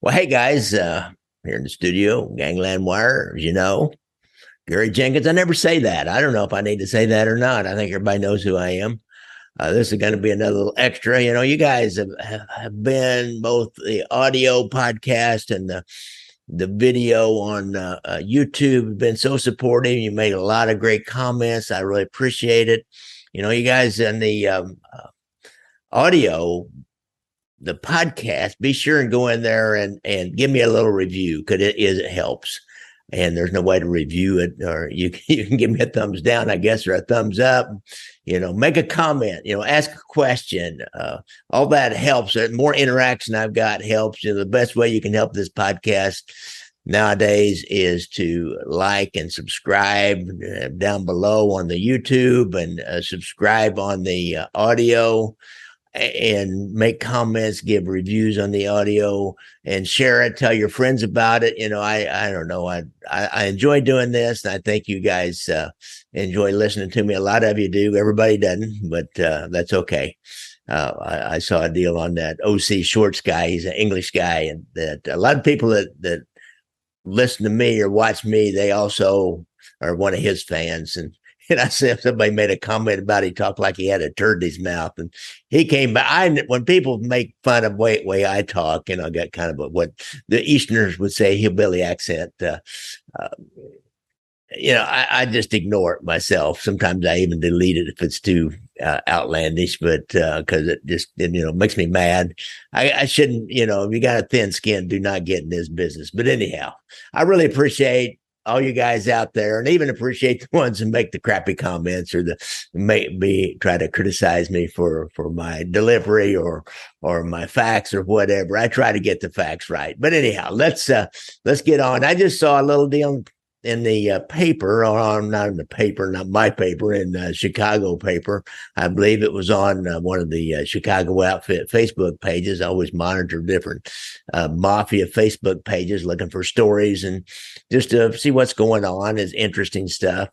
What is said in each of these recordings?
Well, hey guys, here in the studio, Gangland Wire, as you know, Gary Jenkins. I never say that. I don't know if I need to say that or not. I think everybody knows who I am. This is going to be another little extra. You guys have been both the audio podcast and the video on YouTube have been so supportive. You made a lot of great comments. I really appreciate it. You guys in the audio, the podcast, be sure and go in there and give me a little review because it helps. And there's no way to review it, or you can give me a thumbs down, I guess, or a thumbs up. Make a comment. Ask a question. All that helps. The more interaction I've got helps. The best way you can help this podcast nowadays is to like and subscribe down below on the YouTube, and subscribe on the audio, and make comments, give reviews on the audio, and share it. Tell your friends about it. I don't know. I enjoy doing this, and I think you guys enjoy listening to me. A lot of you do. Everybody doesn't, but that's okay. I saw a deal on that OC Shorts guy. He's an English guy, and that a lot of people that listen to me or watch me, they also are one of his fans. And I said, somebody made a comment about he talked like he had a turd in his mouth. And he came back. When people make fun of way I talk, I got kind of what the Easterners would say, hillbilly accent. I just ignore it myself. Sometimes I even delete it if it's too outlandish, but because it just makes me mad. I shouldn't. If you got a thin skin, do not get in this business. But anyhow, I really appreciate all you guys out there, and even appreciate the ones who make the crappy comments or try to criticize me for my delivery or my facts or whatever. I try to get the facts right. But anyhow, let's get on. I just saw a little deal in the paper, or not in the paper, not my paper, in the Chicago paper. I believe it was on one of the Chicago Outfit Facebook pages. I always monitor different mafia Facebook pages, looking for stories and just to see what's going on. Is interesting stuff.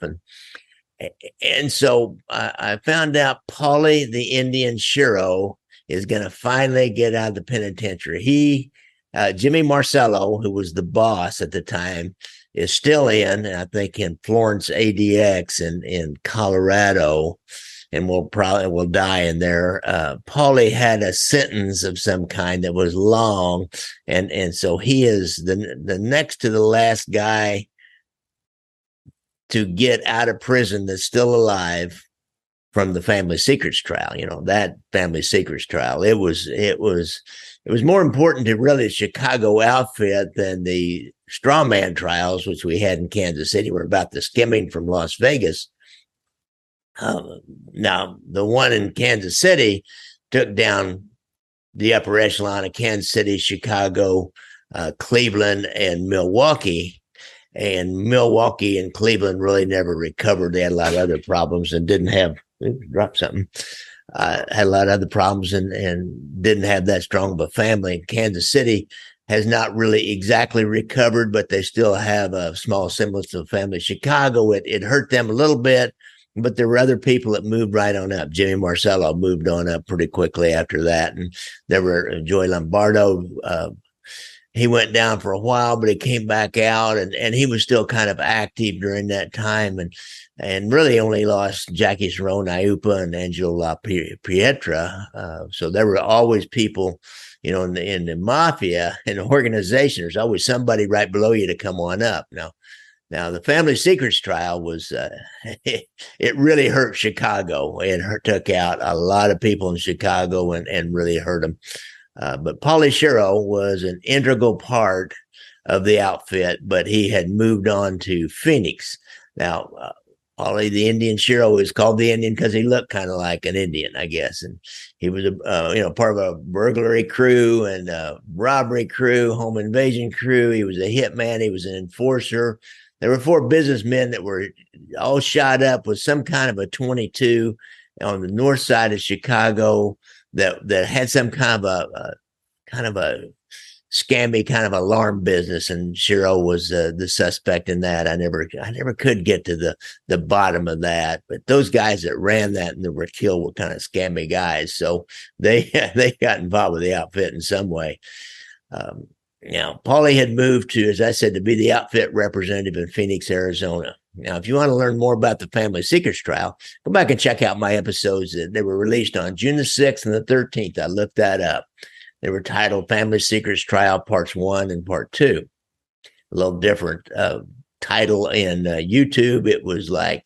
And so I found out Paulie, the Indian Shiro, is going to finally get out of the penitentiary. Jimmy Marcello, who was the boss at the time, is still I think, in Florence ADX in Colorado, and will die in there. Paulie had a sentence of some kind that was long, and so he is the next to the last guy to get out of prison that's still alive from the Family Secrets trial. That Family Secrets trial. It was more important to really the Chicago outfit than the straw man trials, which we had in Kansas City, were about the skimming from Las Vegas. Now, the one in Kansas City took down the upper echelon of Kansas City, Chicago, Cleveland, and Milwaukee. And Milwaukee and Cleveland really never recovered. They had a lot of other problems and didn't have, dropped something. Had a lot of other problems and didn't have that strong of a family. Kansas City has not really exactly recovered, but they still have a small semblance of a family. Chicago, it hurt them a little bit, but there were other people that moved right on up. Jimmy Marcello moved on up pretty quickly after that. And there were Joey Lombardo. He went down for a while, but he came back out, and he was still kind of active during that time. And really only lost Jackie Cerrone Iupa and Angelo La Pietra. So there were always people, in the mafia and the organization. There's always somebody right below you to come on up. Now the Family Secrets trial was, it really hurt Chicago. It took out a lot of people in Chicago and really hurt them. But Paulie Shiro was an integral part of the outfit, but he had moved on to Phoenix. Now, Paulie, the Indian Shiro, is called the Indian because he looked kind of like an Indian, I guess. And he was part of a burglary crew and a robbery crew, home invasion crew. He was a hitman. He was an enforcer. There were 4 businessmen that were all shot up with some kind of a 22 on the north side of Chicago that had some kind of a scammy kind of alarm business, and Shiro was the suspect in that. I never could get to the bottom of that, but those guys that ran that and that were killed were kind of scammy guys, so they got involved with the outfit in some way. Now, Paulie had moved to, as I said, to be the outfit representative in Phoenix, Arizona. Now, if you want to learn more about the Family Secrets trial, go back and check out my episodes that they were released on June the 6th and the 13th. I looked that up. They were titled Family Secrets Trial Parts 1 and Part 2. A little different title in YouTube. It was like,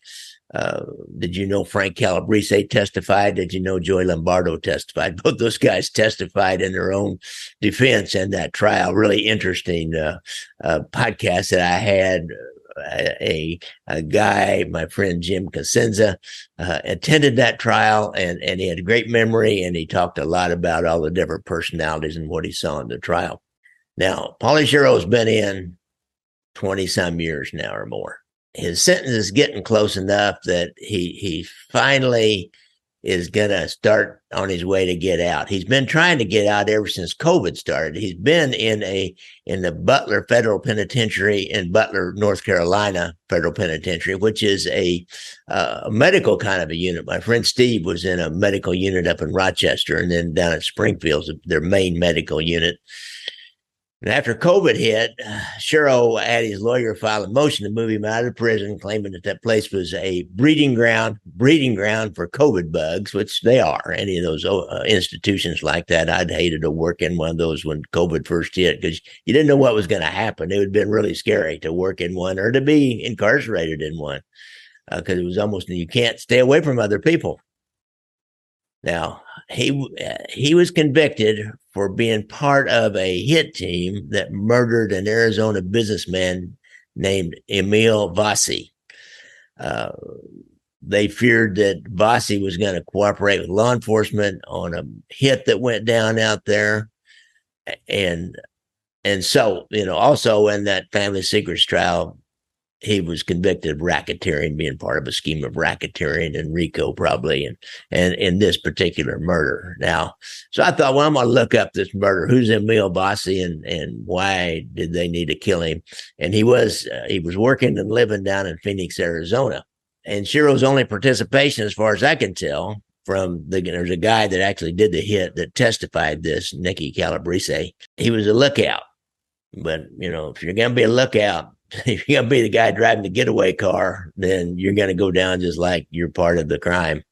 did you know Frank Calabrese testified? Did you know Joy Lombardo testified? Both those guys testified in their own defense in that trial. Really interesting podcast that I had. A guy, my friend Jim Cosenza, attended that trial, and he had a great memory, and he talked a lot about all the different personalities and what he saw in the trial. Now, Paulie Shiro's been in 20 some years now or more. His sentence is getting close enough that he finally is going to start on his way to get out. He's been trying to get out ever since COVID started. He's been in the Butler Federal Penitentiary in Butler, North Carolina Federal Penitentiary, which is a medical kind of a unit. My friend Steve was in a medical unit up in Rochester, and then down at Springfield, their main medical unit. And after COVID hit, Shiro had his lawyer file a motion to move him out of prison, claiming that place was a breeding ground for COVID bugs, which they are. Any of those institutions like that, I'd hated to work in one of those when COVID first hit, because you didn't know what was going to happen. It would have been really scary to work in one or to be incarcerated in one, because it was almost, you can't stay away from other people. Now, he was convicted for being part of a hit team that murdered an Arizona businessman named Emil Vassi. They feared that Vassi was going to cooperate with law enforcement on a hit that went down out there. And so, also in that Family Secrets trial, he was convicted of racketeering, being part of a scheme of racketeering and RICO probably, and in this particular murder. Now, so I thought, well, I'm going to look up this murder. Who's Emil Bassi, and why did they need to kill him? And he was working and living down in Phoenix, Arizona. And Shiro's only participation, as far as I can tell, there's a guy that actually did the hit that testified this, Nicky Calabrese. He was a lookout. But, if you're going to be a lookout, if you're going to be the guy driving the getaway car, then you're going to go down just like you're part of the crime.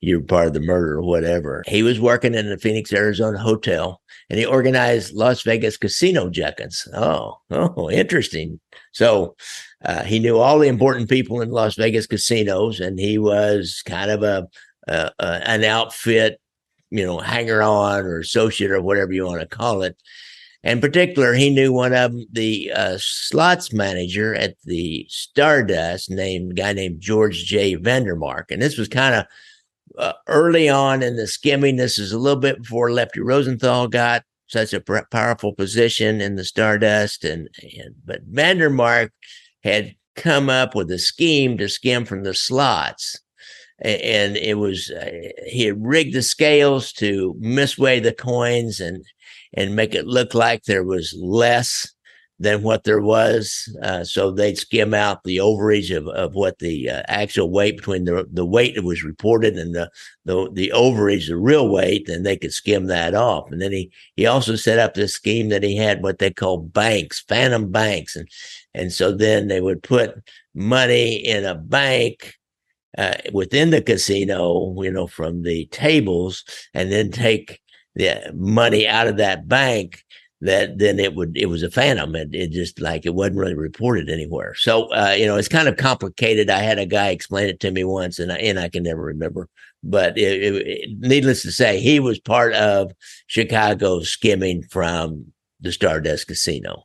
You're part of the murder or whatever. He was working in the Phoenix, Arizona hotel, and he organized Las Vegas casino junkets. Oh, interesting. So he knew all the important people in Las Vegas casinos, and he was kind of an outfit, hanger-on or associate or whatever you want to call it. In particular, he knew one of them, the slots manager at the Stardust, guy named George J. Vandermark. And this was kind of early on in the skimming. This is a little bit before Lefty Rosenthal got such a powerful position in the Stardust. But Vandermark had come up with a scheme to skim from the slots. And it was, he had rigged the scales to misweigh the coins and make it look like there was less than what there was. So they'd skim out the overage of what the actual weight between the weight that was reported and the overage, the real weight, and they could skim that off. And then he also set up this scheme that he had what they call banks, phantom banks. And so then they would put money in a bank within the casino, from the tables, and then take the money out of that bank. That then it was a phantom. It just like it wasn't really reported anywhere. So it's kind of complicated. I had a guy explain it to me once, and I can never remember. But needless to say, he was part of Chicago's skimming from the Stardust Casino.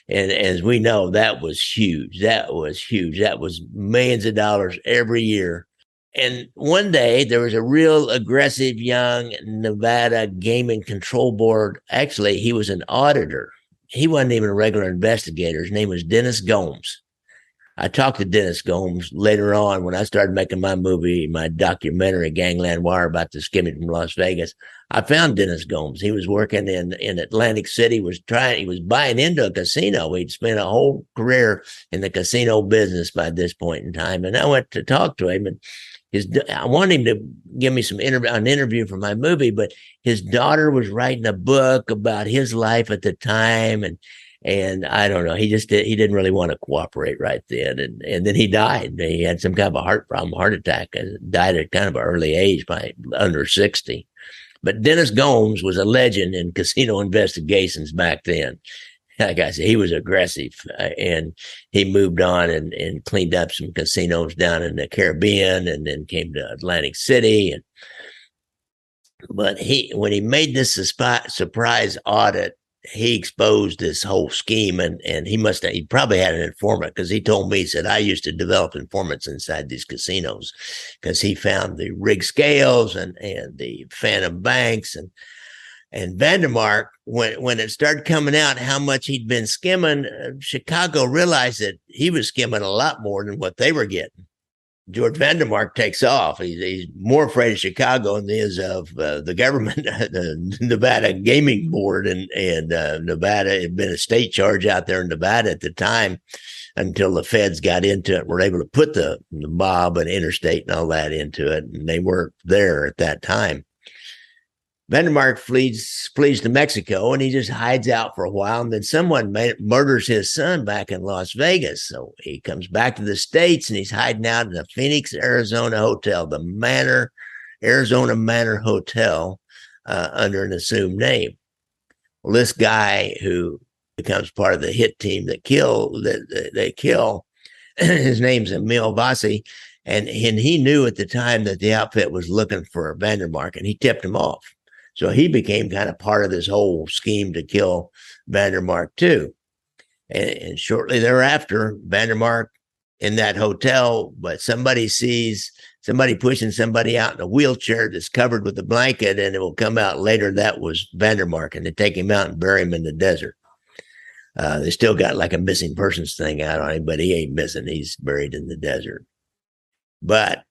And as we know, that was huge. That was millions of dollars every year. And one day there was a real aggressive young Nevada Gaming Control Board. Actually, he was an auditor. He wasn't even a regular investigator. His name was Dennis Gomes. I talked to Dennis Gomes later on when I started making my documentary, Gangland Wire, about the skimming from Las Vegas. I found Dennis Gomes. He was working in Atlantic City, he was buying into a casino. He'd spent a whole career in the casino business by this point in time. And I went to talk to him, and I wanted him to give me an interview for my movie, but his daughter was writing a book about his life at the time, and I don't know. He didn't really want to cooperate right then, and then he died. He had some kind of a heart problem, heart attack, and died at kind of an early age, by under 60. But Dennis Gomes was a legend in casino investigations back then. Like I said, he was aggressive, and he moved on and cleaned up some casinos down in the Caribbean, and then came to Atlantic City. But when he made this surprise audit, he exposed this whole scheme, and he probably had an informant, because he told me, he said, I used to develop informants inside these casinos, because he found the rigged scales and the phantom banks, and Vandermark, when it started coming out how much he'd been skimming, Chicago realized that he was skimming a lot more than what they were getting. George Vandermark takes off. He's more afraid of Chicago than he is of the government, the Nevada Gaming Board, and Nevada had been a state charge out there in Nevada at the time, until the feds got into it, were able to put the mob and interstate and all that into it, and they weren't there at that time. Vandermark flees to Mexico, and he just hides out for a while. And then someone murders his son back in Las Vegas. So he comes back to the States, and he's hiding out in the Phoenix, Arizona hotel, the Arizona Manor Hotel, under an assumed name. Well, this guy who becomes part of the hit team they kill, his name's Emil Vassi. And he knew at the time that the outfit was looking for Vandermark, and he tipped him off. So he became kind of part of this whole scheme to kill Vandermark too. And shortly thereafter, Vandermark in that hotel, but somebody sees somebody pushing somebody out in a wheelchair that's covered with a blanket, and it will come out later that was Vandermark, and they take him out and bury him in the desert. They still got like a missing persons thing out on him, but he ain't missing. He's buried in the desert. But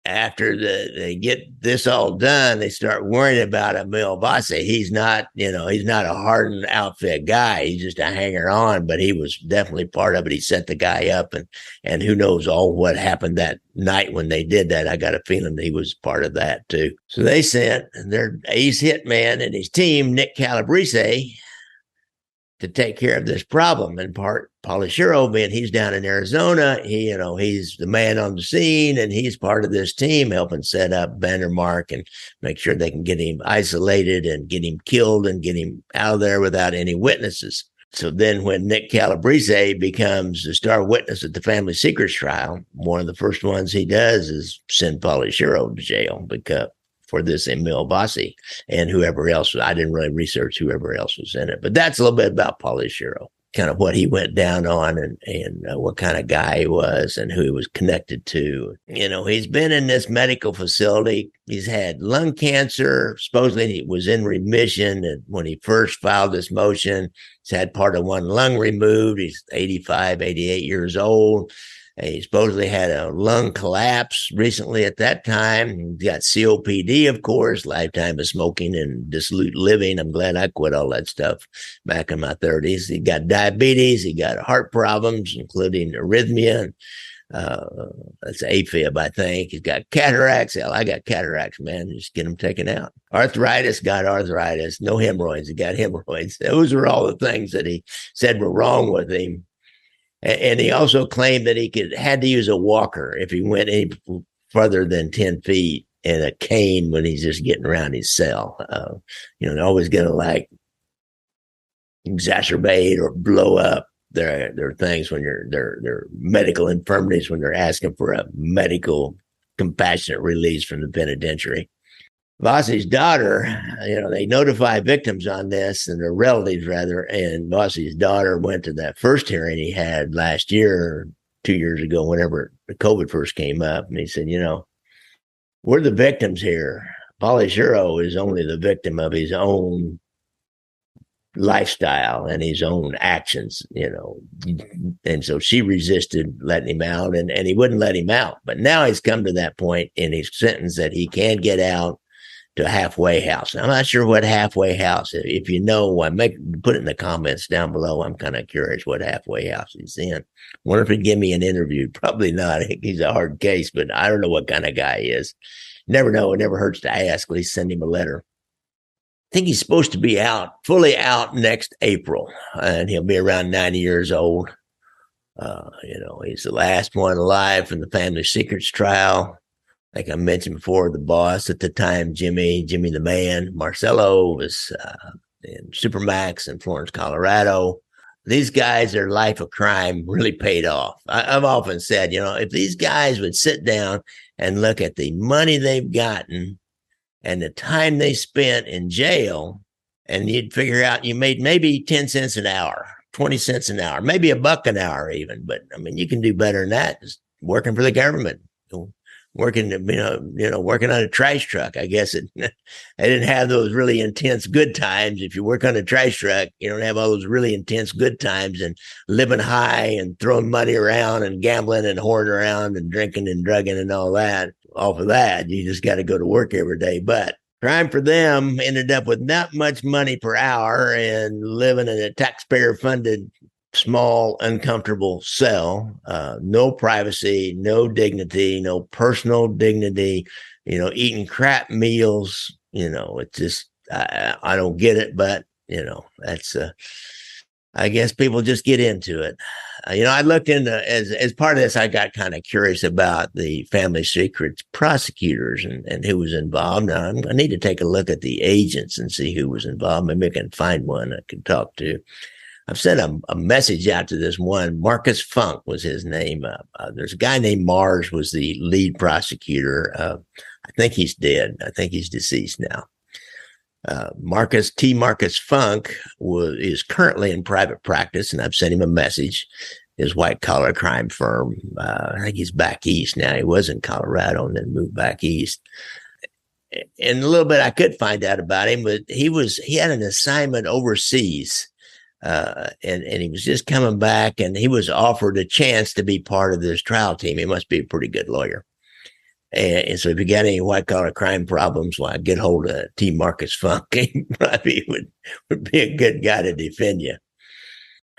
after they get this all done, they start worrying about Emil Vassi. He's not a hardened outfit guy. He's just a hanger on, but he was definitely part of it. He set the guy up, and who knows all what happened that night when they did that. I got a feeling that he was part of that too. So they sent their ace hitman and his team, Nick Calabrese, to take care of this problem. In part, Paulie Shiro, being he's down in Arizona, he's the man on the scene, and he's part of this team helping set up Vandermark and make sure they can get him isolated and get him killed and get him out of there without any witnesses. So then when Nick Calabrese becomes the star witness at the family secrets trial, one of the first ones he does is send Paulie Shiro to jail for this Emil Vassi and whoever else. I didn't really research whoever else was in it, but that's a little bit about Paulie Shiro, kind of what he went down on, and what kind of guy he was and who he was connected to. He's been in this medical facility. He's had lung cancer. Supposedly he was in remission. And when he first filed this motion, he's had part of one lung removed. He's 85, 88 years old. He supposedly had a lung collapse recently at that time. He got COPD, of course, lifetime of smoking and dissolute living. I'm glad I quit all that stuff back in my 30s. He got diabetes. He got heart problems, including arrhythmia. That's AFib, I think. He's got cataracts. Hell, I got cataracts, man. Just get them taken out. Arthritis, got arthritis. No hemorrhoids. He got hemorrhoids. Those are all the things that he said were wrong with him. And he also claimed that he had to use a walker if he went any further than 10 feet, and a cane when he's just getting around his cell. They're always going to like exacerbate or blow up their things when their medical infirmities when they're asking for a medical compassionate release from the penitentiary. Vassi's daughter, they notify victims on this, and their relatives rather, and Vassi's daughter went to that first hearing he had last year, 2 years ago, whenever the COVID first came up, and he said, we're the victims here. Paulie Shiro is only the victim of his own lifestyle and his own actions, and so she resisted letting him out, and he wouldn't let him out. But now he's come to that point in his sentence that he can get out to a halfway house. I'm not sure what halfway house. If you know, put it in the comments down below. I'm kind of curious what halfway house he's in. Wonder if he'd give me an interview. Probably not. I think he's a hard case, but I don't know what kind of guy he is. Never know. It never hurts to ask. At least send him a letter. I think he's supposed to be fully out next April, and he'll be around 90 years old. He's the last one alive from the family secrets trial. Like I mentioned before, the boss at the time, Jimmy the Man, Marcello was in Supermax in Florence, Colorado. These guys, their life of crime really paid off. I've often said, if these guys would sit down and look at the money they've gotten and the time they spent in jail, and you'd figure out you made maybe 10 cents an hour, 20 cents an hour, maybe $1 an hour even. But I mean, you can do better than that. Just working for the government, working on a trash truck. I guess I didn't have those really intense good times. If you work on a trash truck, you don't have all those really intense good times and living high and throwing money around and gambling and whoring around and drinking and drugging and all that. Off of that, you just got to go to work every day. But crime for them ended up with not much money per hour and living in a taxpayer-funded, small, uncomfortable cell. No privacy, no dignity, no personal dignity. Eating crap meals. It's just I don't get it, but that's. I guess people just get into it. I looked into as part of this. I got kind of curious about the family secrets prosecutors and who was involved. Now I need to take a look at the agents and see who was involved. Maybe I can find one I can talk to. I've sent a message out to this one. Marcus Funk was his name. There's a guy named Mars was the lead prosecutor. I think he's dead. I think he's deceased now. Marcus Funk is currently in private practice, and I've sent him a message. His white collar crime firm. I think he's back east now. He was in Colorado and then moved back east. And a little bit I could find out about him, but he had an assignment overseas, and he was just coming back, and he was offered a chance to be part of this trial team. He must be a pretty good lawyer. And so if you got any white collar crime problems, well, get hold of T. Marcus Funk. He probably would be a good guy to defend you.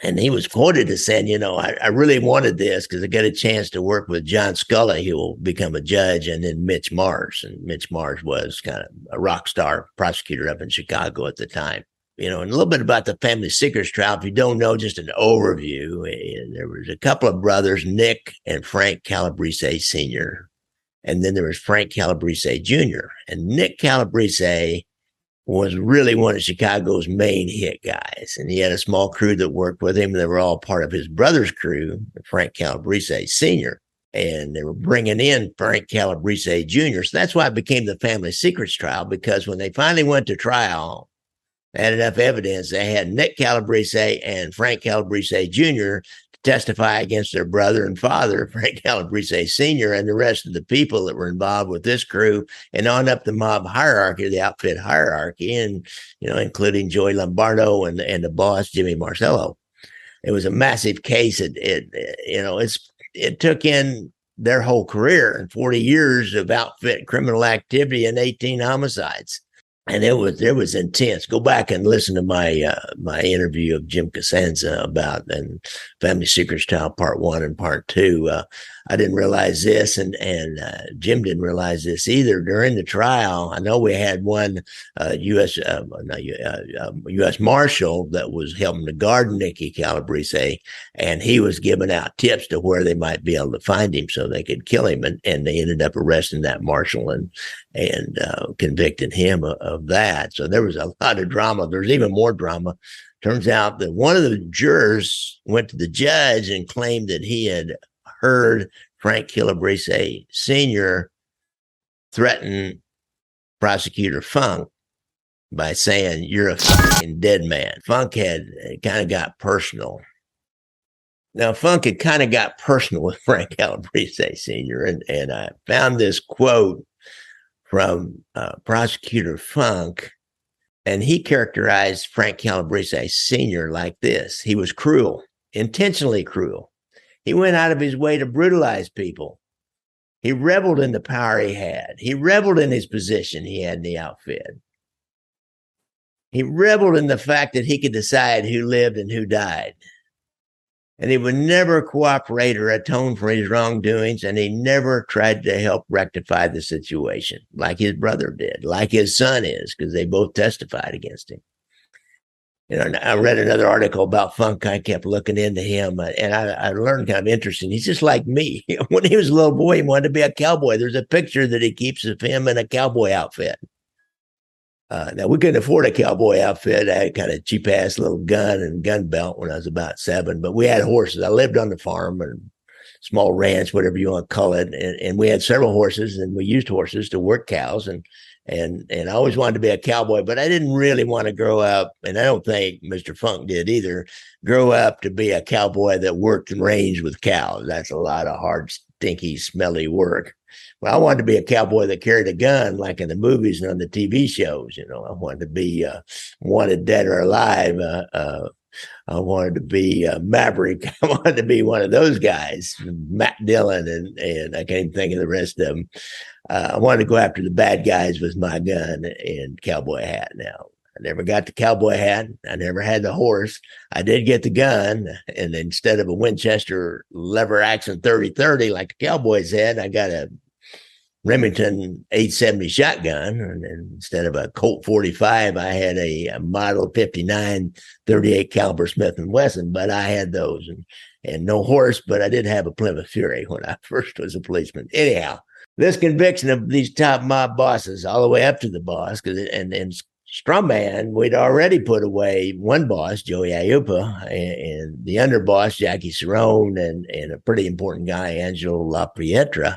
And he was quoted as saying, I really wanted this because I got a chance to work with John Scully, who will become a judge, and then Mitch Mars. And Mitch Mars was kind of a rock star prosecutor up in Chicago at the time. And a little bit about the family secrets trial. If you don't know, just an overview. There was a couple of brothers, Nick and Frank Calabrese Sr., and then there was Frank Calabrese Jr. And Nick Calabrese was really one of Chicago's main hit guys. And he had a small crew that worked with him. They were all part of his brother's crew, Frank Calabrese Sr. And they were bringing in Frank Calabrese Jr. So that's why it became the family secrets trial, because when they finally went to trial, they had enough evidence. They had Nick Calabrese and Frank Calabrese Jr. testify against their brother and father, Frank Calabrese Sr., and the rest of the people that were involved with this crew, and on up the mob hierarchy, the outfit hierarchy, and including Joey Lombardo and the boss Jimmy Marcello. It was a massive case. It took in their whole career and 40 years of outfit criminal activity and 18 homicides. And it was intense. Go back and listen to my my interview of Jim Cosenza about and Family Secrets Trial Part 1 and Part 2. I didn't realize this, and Jim didn't realize this either. During the trial, I know we had one U.S. Marshal that was helping to guard Nicky Calabrese, and he was giving out tips to where they might be able to find him so they could kill him, and they ended up arresting that marshal and convicting him of that. So there was a lot of drama. There's even more drama. Turns out that one of the jurors went to the judge and claimed that he had heard Frank Calabrese Sr. threaten prosecutor Funk by saying, "You're a fucking dead man." Funk had kind of got personal. Now, Funk had kind of got personal with Frank Calabrese Sr. And I found this quote from prosecutor Funk, and he characterized Frank Calabrese Sr. like this: he was cruel, intentionally cruel. He went out of his way to brutalize people. He reveled in the power he had. He reveled in his position he had in the outfit. He reveled in the fact that he could decide who lived and who died. And he would never cooperate or atone for his wrongdoings, and he never tried to help rectify the situation like his brother did, like his son is, because they both testified against him. I read another article about Funk. I kept looking into him, and I learned kind of interesting. He's just like me. When he was a little boy, he wanted to be a cowboy. There's a picture that he keeps of him in a cowboy outfit. Now, we couldn't afford a cowboy outfit. I had kind of cheap ass little gun and gun belt when I was about 7, but we had horses. I lived on the farm and small ranch, whatever you want to call it. And we had several horses, and we used horses to work cows. And I always wanted to be a cowboy, but I didn't really want to grow up. And I don't think Mr. Funk did either. Grow up to be a cowboy that worked and ranged with cows. That's a lot of hard, stinky, smelly work. Well, I wanted to be a cowboy that carried a gun, like in the movies and on the TV shows. I wanted to be wanted dead or alive. I wanted to be Maverick. I wanted to be one of those guys, Matt Dillon, and I can't even think of the rest of them. I wanted to go after the bad guys with my gun and cowboy hat. Now, I never got the cowboy hat. I never had the horse. I did get the gun, and instead of a Winchester lever action 30-30 like the Cowboys had, I got a Remington 870 shotgun, and instead of a Colt 45, I had a Model 59 38 caliber Smith and Wesson. But I had those, and no horse. But I did have a Plymouth Fury when I first was a policeman. Anyhow, this conviction of these top mob bosses, all the way up to the boss, and Strongman, we'd already put away one boss, Joey Ayupa, and the underboss, Jackie Cerrone, and a pretty important guy, Angelo La Pietra.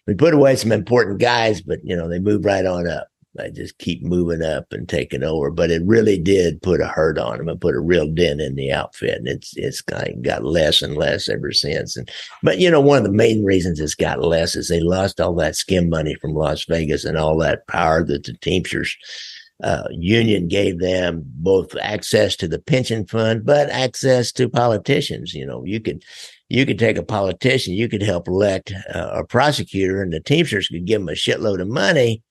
We put away some important guys, but they move right on up. I just keep moving up and taking over. But it really did put a hurt on them and put a real dent in the outfit. And it's kind of got less and less ever since. But one of the main reasons it's got less is they lost all that skim money from Las Vegas and all that power that the Teamsters union gave them, both access to the pension fund, but access to politicians. You could take a politician, you could help elect a prosecutor, and the Teamsters could give him a shitload of money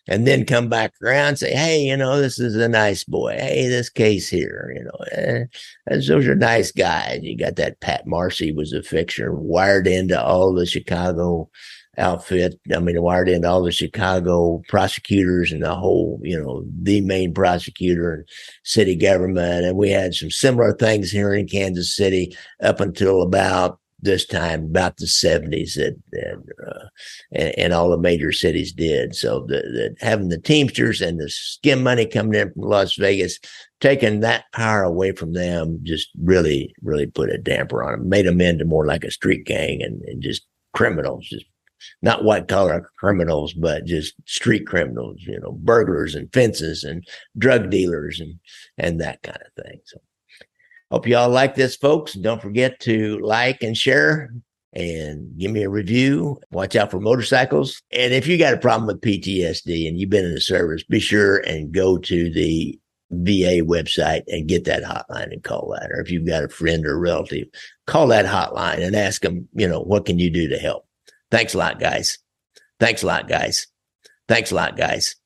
and then come back around and say, hey, this is a nice boy. Hey, this case here, those are nice guys. You got that Pat Marcy was a fixture, wired into all the Chicago outfit. Wired into all the Chicago prosecutors and the whole, the main prosecutor and city government. And we had some similar things here in Kansas City up until about this time, about the 70s, and all the major cities did. So having the Teamsters and the skim money coming in from Las Vegas, taking that power away from them, just really, really put a damper on them, made them into more like a street gang and just criminals, just not white collar criminals, but just street criminals, burglars and fences and drug dealers and that kind of thing. So hope you all like this, folks. And don't forget to like and share and give me a review. Watch out for motorcycles. And if you got a problem with PTSD and you've been in the service, be sure and go to the VA website and get that hotline and call that. Or if you've got a friend or a relative, call that hotline and ask them, what can you do to help? Thanks a lot, guys. Thanks a lot, guys. Thanks a lot, guys.